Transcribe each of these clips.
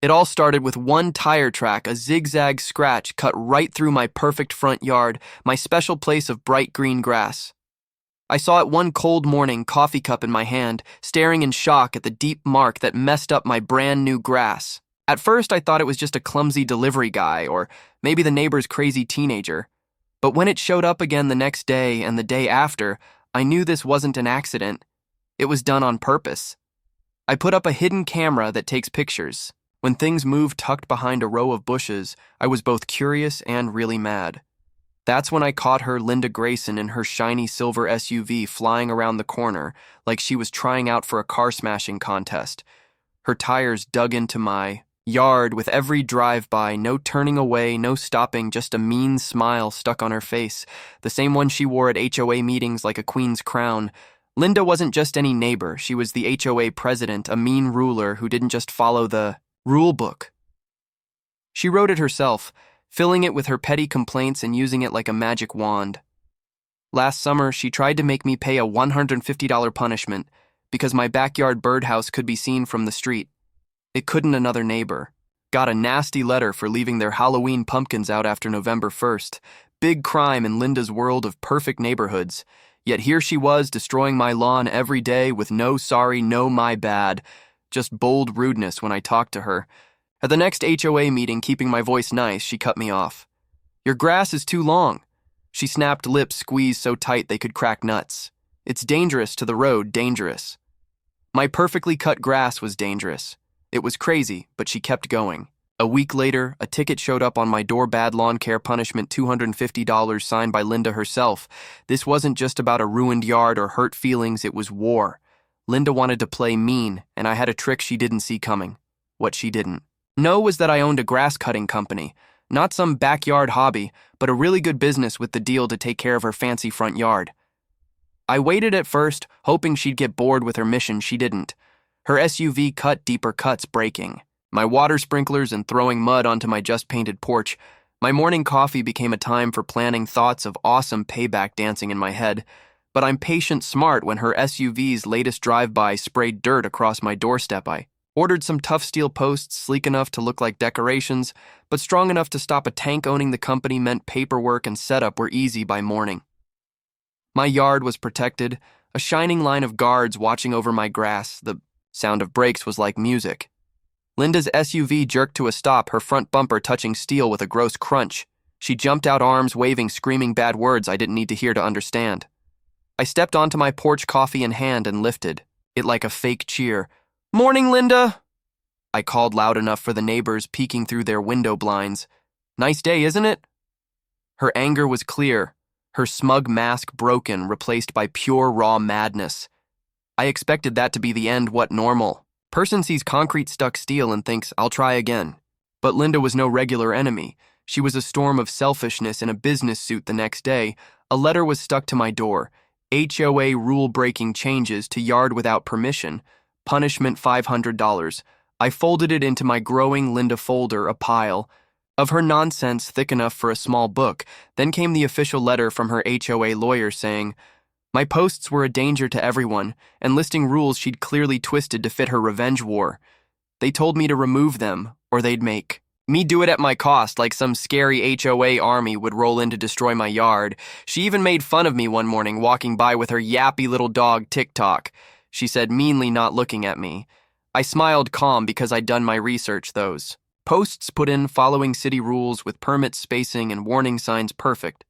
It all started with one tire track, a zigzag scratch cut right through my perfect front yard, my special place of bright green grass. I saw it one cold morning, coffee cup in my hand, staring in shock at the deep mark that messed up my brand new grass. At first, I thought it was just a clumsy delivery guy, or maybe the neighbor's crazy teenager. But when it showed up again the next day and the day after, I knew this wasn't an accident. It was done on purpose. I put up a hidden camera that takes pictures. When things moved tucked behind a row of bushes, I was both curious and really mad. That's when I caught her, Linda Grayson, in her shiny silver SUV flying around the corner like she was trying out for a car-smashing contest. Her tires dug into my yard with every drive-by, no turning away, no stopping, just a mean smile stuck on her face, the same one she wore at HOA meetings like a queen's crown. Linda wasn't just any neighbor, she was the HOA president, a mean ruler who didn't just follow the rule book. She wrote it herself, filling it with her petty complaints and using it like a magic wand. Last summer, she tried to make me pay a $150 punishment because my backyard birdhouse could be seen from the street. It couldn't another neighbor. Got a nasty letter for leaving their Halloween pumpkins out after November 1st. Big crime in Linda's world of perfect neighborhoods. Yet here she was destroying my lawn every day with no sorry, no my bad. Just bold rudeness when I talked to her. At the next HOA meeting, keeping my voice nice, she cut me off. "Your grass is too long." She snapped lips squeezed so tight they could crack nuts. "It's dangerous to the road, dangerous." My perfectly cut grass was dangerous. It was crazy, but she kept going. A week later, a ticket showed up on my door, bad lawn care punishment, $250 signed by Linda herself. This wasn't just about a ruined yard or hurt feelings, it was war. Linda wanted to play mean, and I had a trick she didn't see coming. What she didn't know was that I owned a grass cutting company. Not some backyard hobby, but a really good business with the deal to take care of her fancy front yard. I waited at first, hoping she'd get bored with her mission. She didn't. Her SUV cut deeper cuts, breaking my water sprinklers and throwing mud onto my just-painted porch. My morning coffee became a time for planning thoughts of awesome payback dancing in my head. But I'm patient smart when her SUV's latest drive-by sprayed dirt across my doorstep. I ordered some tough steel posts, sleek enough to look like decorations, but strong enough to stop a tank. Owning the company meant paperwork and setup were easy by morning. My yard was protected, a shining line of guards watching over my grass. The sound of brakes was like music. Linda's SUV jerked to a stop, her front bumper touching steel with a gross crunch. She jumped out, arms waving, screaming bad words I didn't need to hear to understand. I stepped onto my porch, coffee in hand, and lifted it like a fake cheer. "Morning, Linda!" I called loud enough for the neighbors peeking through their window blinds. "Nice day, isn't it?" Her anger was clear, her smug mask broken, replaced by pure raw madness. I expected that to be the end. What normal person sees concrete stuck steel and thinks, "I'll try again." But Linda was no regular enemy. She was a storm of selfishness in a business suit. The next day, a letter was stuck to my door. HOA rule-breaking changes to yard without permission. Punishment $500. I folded it into my growing Linda folder, a pile of her nonsense thick enough for a small book. Then came the official letter from her HOA lawyer saying my posts were a danger to everyone and listing rules she'd clearly twisted to fit her revenge war. They told me to remove them or they'd make me do it at my cost, like some scary HOA army would roll in to destroy my yard. She even made fun of me one morning walking by with her yappy little dog TikTok. She said meanly, not looking at me. I smiled, calm, because I'd done my research. Those posts put in following city rules with permit spacing and warning signs perfect.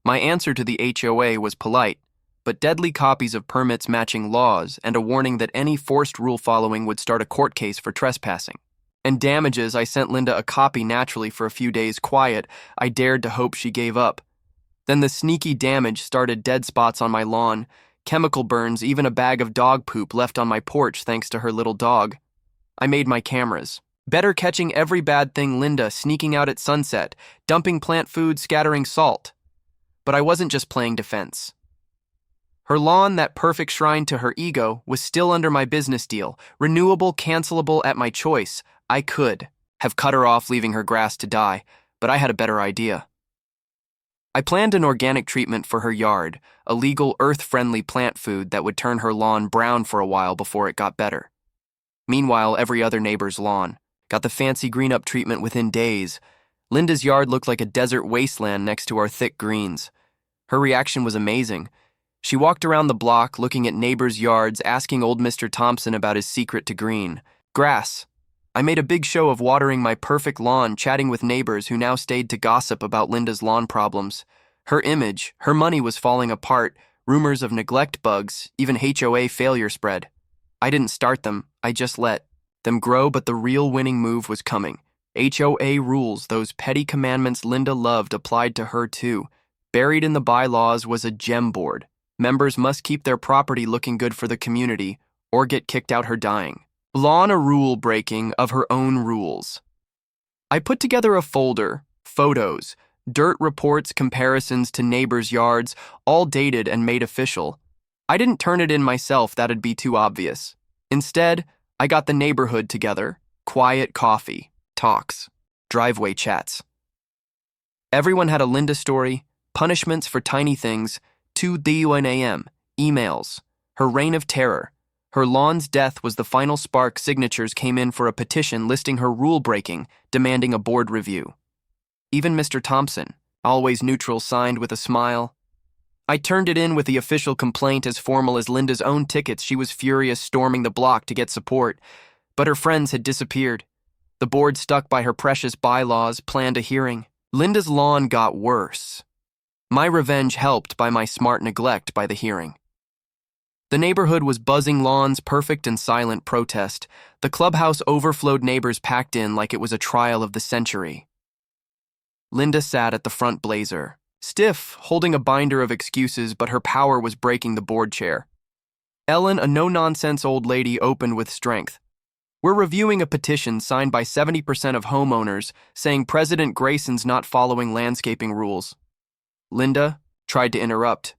My answer to the HOA was polite, but deadly copies of permits matching laws and a warning that any forced rule following would start a court case for trespassing. And damages. I sent Linda a copy naturally for a few days. Quiet, I dared to hope she gave up. Then the sneaky damage started. Dead spots on my lawn, chemical burns, even a bag of dog poop left on my porch thanks to her little dog. I made my cameras better, catching every bad thing. Linda sneaking out at sunset, dumping plant food, scattering salt. But I wasn't just playing defense. Her lawn, that perfect shrine to her ego, was still under my business deal, renewable, cancelable at my choice. I could have cut her off, leaving her grass to die, but I had a better idea. I planned an organic treatment for her yard, a legal, earth-friendly plant food that would turn her lawn brown for a while before it got better. Meanwhile, every other neighbor's lawn Got the fancy green-up treatment within days. Linda's yard looked like a desert wasteland next to our thick greens. Her reaction was amazing. She walked around the block, looking at neighbors' yards, asking old Mr. Thompson about his secret to green. Grass. I made a big show of watering my perfect lawn, chatting with neighbors who now stayed to gossip about Linda's lawn problems. Her image, her money was falling apart, rumors of neglect bugs, even HOA failure spread. I didn't start them, I just let them grow, but the real winning move was coming. HOA rules, those petty commandments Linda loved, applied to her too. Buried in the bylaws was a gem board. Members must keep their property looking good for the community or get kicked out her dying. Lawn a rule breaking of her own rules. I put together a folder, photos, dirt reports, comparisons to neighbors' yards, all dated and made official. I didn't turn it in myself, that'd be too obvious. Instead, I got the neighborhood together, quiet coffee, talks, driveway chats. Everyone had a Linda story, punishments for tiny things, 2 a.m., emails, her reign of terror. Her lawn's death was the final spark. Signatures came in for a petition listing her rule-breaking, demanding a board review. Even Mr. Thompson, always neutral, signed with a smile. I turned it in with the official complaint as formal as Linda's own tickets. She was furious, storming the block to get support, but her friends had disappeared. The board stuck by her precious bylaws, planned a hearing. Linda's lawn got worse. My revenge helped by my smart neglect by the hearing. The neighborhood was buzzing, lawns perfect and silent protest. The clubhouse overflowed, neighbors packed in like it was a trial of the century. Linda sat at the front blazer, stiff, holding a binder of excuses, but her power was breaking the board chair. Ellen, a no-nonsense old lady, opened with strength. We're reviewing a petition signed by 70% of homeowners saying President Grayson's not following landscaping rules. Linda tried to interrupt.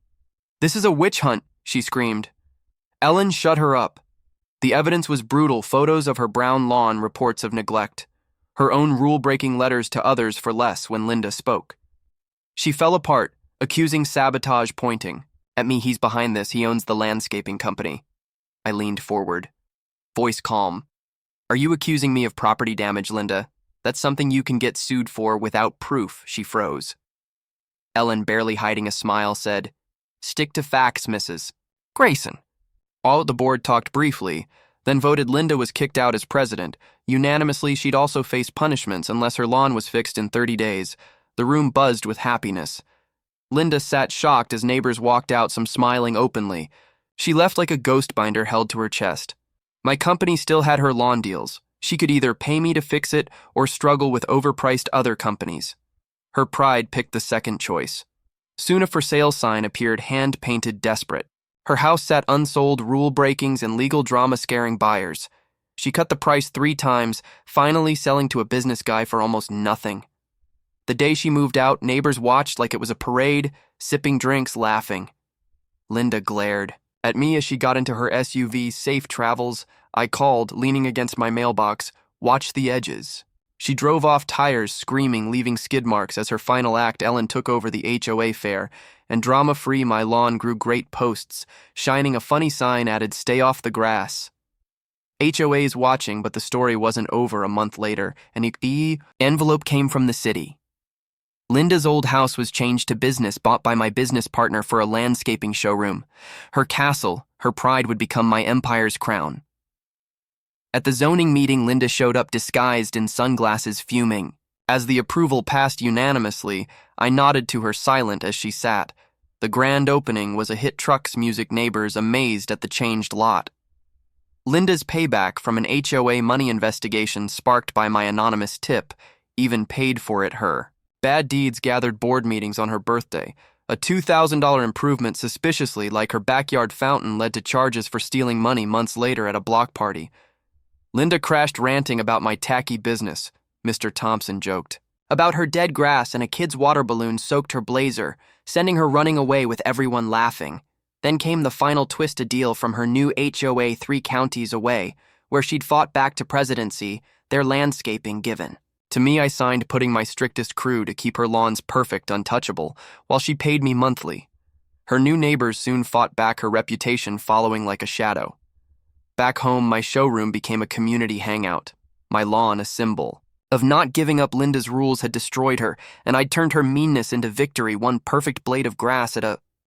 This is a witch hunt, she screamed. Ellen shut her up. The evidence was brutal, photos of her brown lawn, reports of neglect. Her own rule-breaking letters to others for less when Linda spoke. She fell apart, accusing sabotage, pointing. At me, he's behind this, he owns the landscaping company. I leaned forward, voice calm. Are you accusing me of property damage, Linda? That's something you can get sued for without proof. She froze. Ellen, barely hiding a smile, said, Stick to facts, Mrs. Grayson. All the board talked briefly, then voted Linda was kicked out as president. Unanimously, she'd also face punishments unless her lawn was fixed in 30 days. The room buzzed with happiness. Linda sat shocked as neighbors walked out, some smiling openly. She left like a ghost binder held to her chest. My company still had her lawn deals. She could either pay me to fix it or struggle with overpriced other companies. Her pride picked the second choice. Soon a for sale sign appeared, hand-painted, desperate. Her house sat unsold, rule breakings and legal drama scaring buyers. She cut the price 3 times, finally selling to a business guy for almost nothing. The day she moved out, neighbors watched like it was a parade, sipping drinks, laughing. Linda glared at me as she got into her SUV. Safe travels, I called, leaning against my mailbox. Watch the edges. She drove off, tires screaming, leaving skid marks. As her final act, Ellen took over the HOA fair, and drama-free my lawn grew great posts, shining a funny sign added, Stay off the grass. HOA's watching, but the story wasn't over. A month later, an envelope came from the city. Linda's old house was changed to business, bought by my business partner for a landscaping showroom. Her castle, her pride, would become my empire's crown. At the zoning meeting, Linda showed up disguised in sunglasses, fuming. As the approval passed unanimously, I nodded to her, silent as she sat. The grand opening was a hit. Trucks, music, neighbors amazed at the changed lot. Linda's payback from an HOA money investigation sparked by my anonymous tip even paid for it her. Bad deeds gathered, board meetings on her birthday. A $2,000 improvement suspiciously like her backyard fountain led to charges for stealing money months later at a block party. Linda crashed, ranting about my tacky business, Mr. Thompson joked. About her dead grass, and a kid's water balloon soaked her blazer, sending her running away with everyone laughing. Then came the final twist, a deal from her new HOA 3 counties away, where she'd fought back to presidency, their landscaping given. To me, I signed, putting my strictest crew to keep her lawns perfect, untouchable, while she paid me monthly. Her new neighbors soon fought back, her reputation following like a shadow. Back home, my showroom became a community hangout. my lawn a symbol. Of not giving up Linda's rules had destroyed her, and I'd turned her meanness into victory, one perfect blade of grass at a